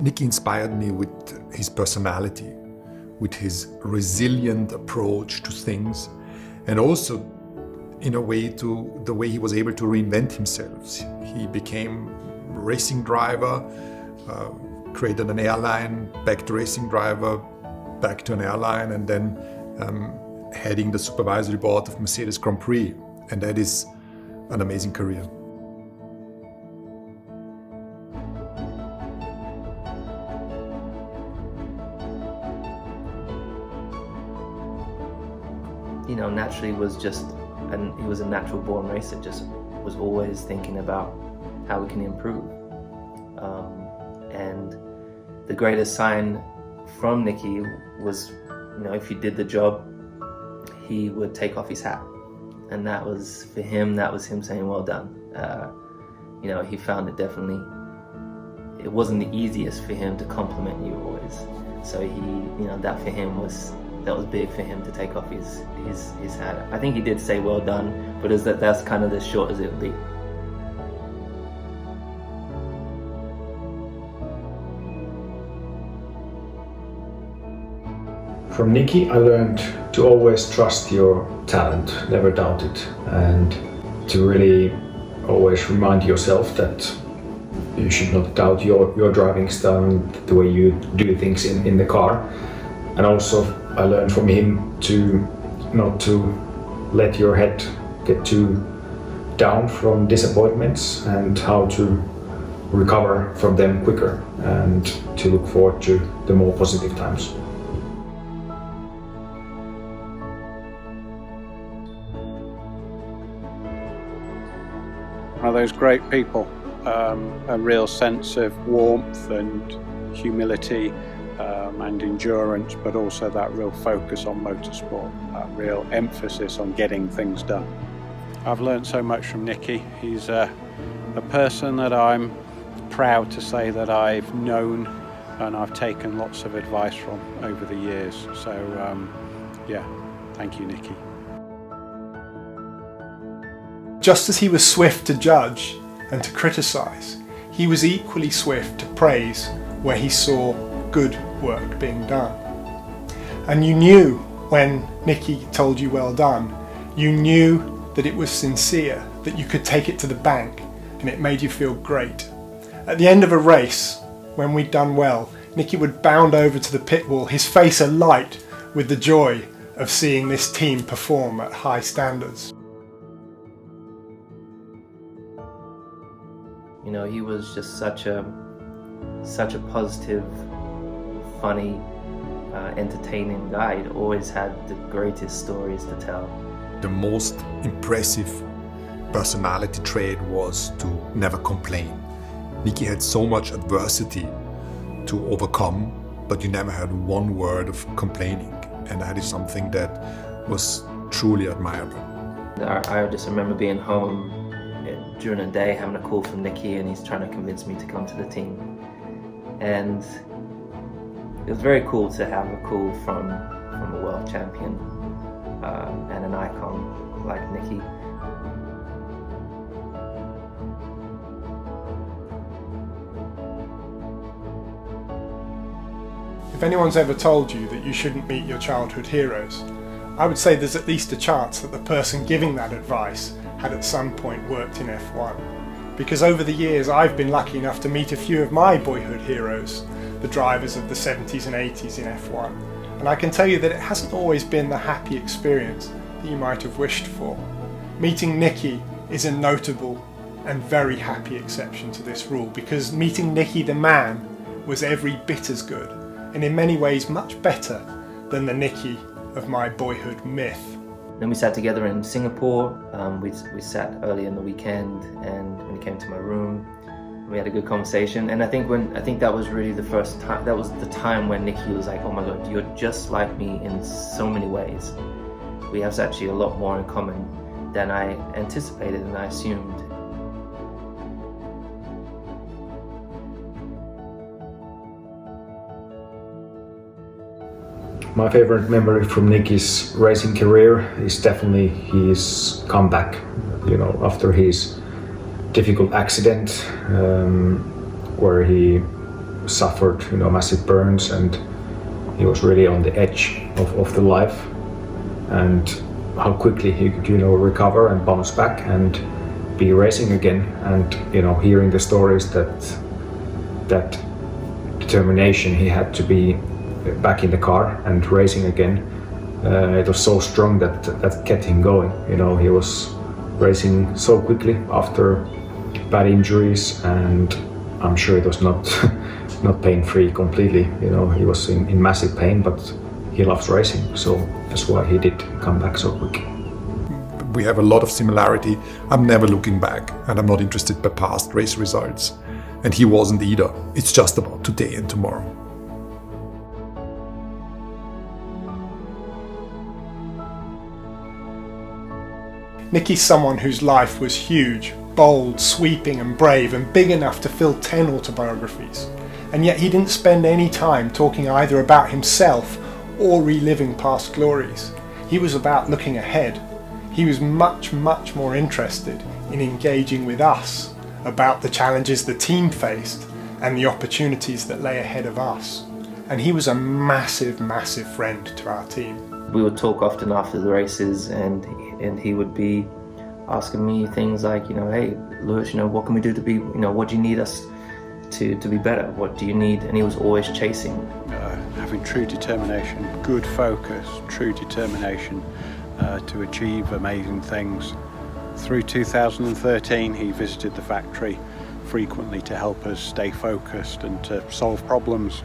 Niki inspired me with his personality, with his resilient approach to things, and also in a way to the way he was able to reinvent himself. He became a racing driver, created an airline, back to racing driver, back to an airline, and then heading the supervisory board of Mercedes Grand Prix. And that is an amazing career. You know, naturally he was a natural born racer, just was always thinking about how we can improve. And the greatest sign from Niki was, you know, if you did the job, he would take off his hat. And that was, for him, that was him saying, well done. You know, he found it definitely, it wasn't the easiest for him to compliment you always. So he, you know, that for him was, that was big for him to take off his hat. I think he did say well done, but that's kind of as short as it would be. From Niki, I learned to always trust your talent, never doubt it, and to really always remind yourself that you should not doubt your driving style and the way you do things in the car. And also I learned from him to not to let your head get too down from disappointments and how to recover from them quicker and to look forward to the more positive times. One of those great people, a real sense of warmth and humility and endurance, but also that real focus on motorsport, that real emphasis on getting things done. I've learned so much from Niki. He's a person that I'm proud to say that I've known and I've taken lots of advice from over the years. So yeah, thank you, Niki. Just as he was swift to judge and to criticise, he was equally swift to praise where he saw good work being done. And you knew when Niki told you well done, you knew that it was sincere, that you could take it to the bank, and it made you feel great. At the end of a race, when we'd done well, Niki would bound over to the pit wall, his face alight with the joy of seeing this team perform at high standards. You know, he was just such a positive, funny, entertaining guy. He always had the greatest stories to tell. The most impressive personality trait was to never complain. Niki had so much adversity to overcome, but you never had one word of complaining, and that is something that was truly admirable. I just remember being home during the day, having a call from Niki, and he's trying to convince me to come to the team. And it was very cool to have a call from a world champion and an icon like Niki. If anyone's ever told you that you shouldn't meet your childhood heroes, I would say there's at least a chance that the person giving that advice had at some point worked in F1. Because over the years I've been lucky enough to meet a few of my boyhood heroes, the drivers of the 70s and 80s in F1. And I can tell you that it hasn't always been the happy experience that you might have wished for. Meeting Niki is a notable and very happy exception to this rule, because meeting Niki the man was every bit as good, and in many ways much better than the Niki of my boyhood myth. Then we sat together in Singapore. We sat early in the weekend, and when he came to my room, we had a good conversation. And I think that was really the first time. That was the time when Niki was like, "Oh my God, you're just like me in so many ways. We have actually a lot more in common than I anticipated and I assumed." My favorite memory from Niki's racing career is definitely his comeback, you know, after his difficult accident, where he suffered, massive burns, and he was really on the edge of the life. And how quickly he could, recover and bounce back and be racing again. And, hearing the stories that determination he had to be back in the car and racing again, it was so strong that kept him going. He was racing so quickly after bad injuries, and I'm sure it was not pain-free completely. He was in massive pain, but he loves racing, so that's why he did come back so quick. We have a lot of similarity. I'm never looking back, and I'm not interested by past race results. And he wasn't either. It's just about today and tomorrow. Niki's someone whose life was huge, bold, sweeping and brave, and big enough to fill 10 autobiographies. And yet he didn't spend any time talking either about himself or reliving past glories. He was about looking ahead. He was much, much more interested in engaging with us about the challenges the team faced and the opportunities that lay ahead of us. And he was a massive, massive friend to our team. We would talk often after the races, and he would be asking me things like, hey, Lewis, what can we do to be, what do you need us to be better? What do you need? And he was always chasing. Having true determination, good focus, true determination to achieve amazing things. Through 2013, he visited the factory frequently to help us stay focused and to solve problems.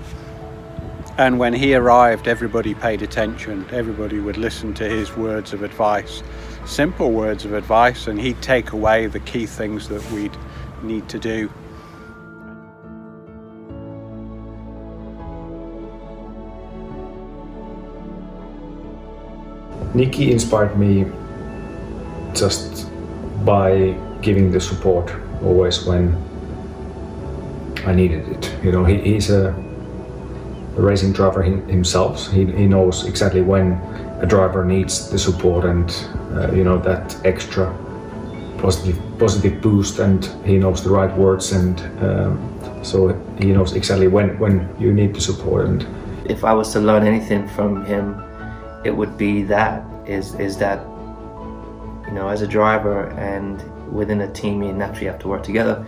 And when he arrived, everybody paid attention. Everybody would listen to his words of advice, simple words of advice, and he'd take away the key things that we'd need to do. Niki inspired me just by giving the support always when I needed it. He's a racing driver himself. He knows exactly when a driver needs the support and that extra positive boost, and he knows the right words, and so he knows exactly when you need the support. And if I was to learn anything from him, it would be that as a driver and within a team, you naturally have to work together,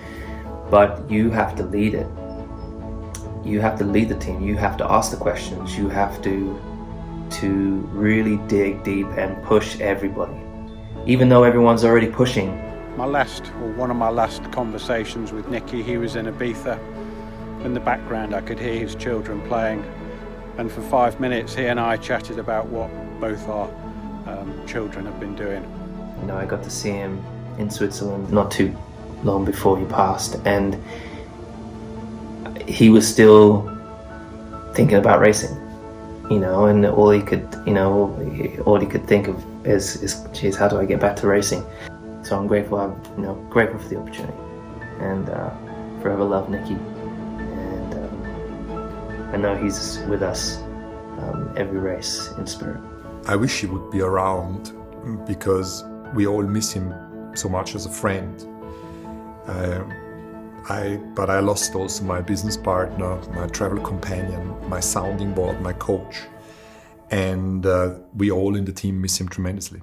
but you have to lead it. You have to lead the team. You have to ask the questions. You have to really dig deep and push everybody, even though everyone's already pushing. One of my last conversations with Niki, he was in Ibiza. In the background, I could hear his children playing, and for 5 minutes, he and I chatted about what both our children have been doing. I got to see him in Switzerland not too long before he passed, and he was still thinking about racing, and all he could think of is geez, how do I get back to racing? So I'm grateful. I'm grateful for the opportunity, and forever love Niki. And I know he's with us every race in spirit. I wish he would be around, because we all miss him so much as a friend. But I lost also my business partner, my travel companion, my sounding board, my coach, and we all in the team miss him tremendously.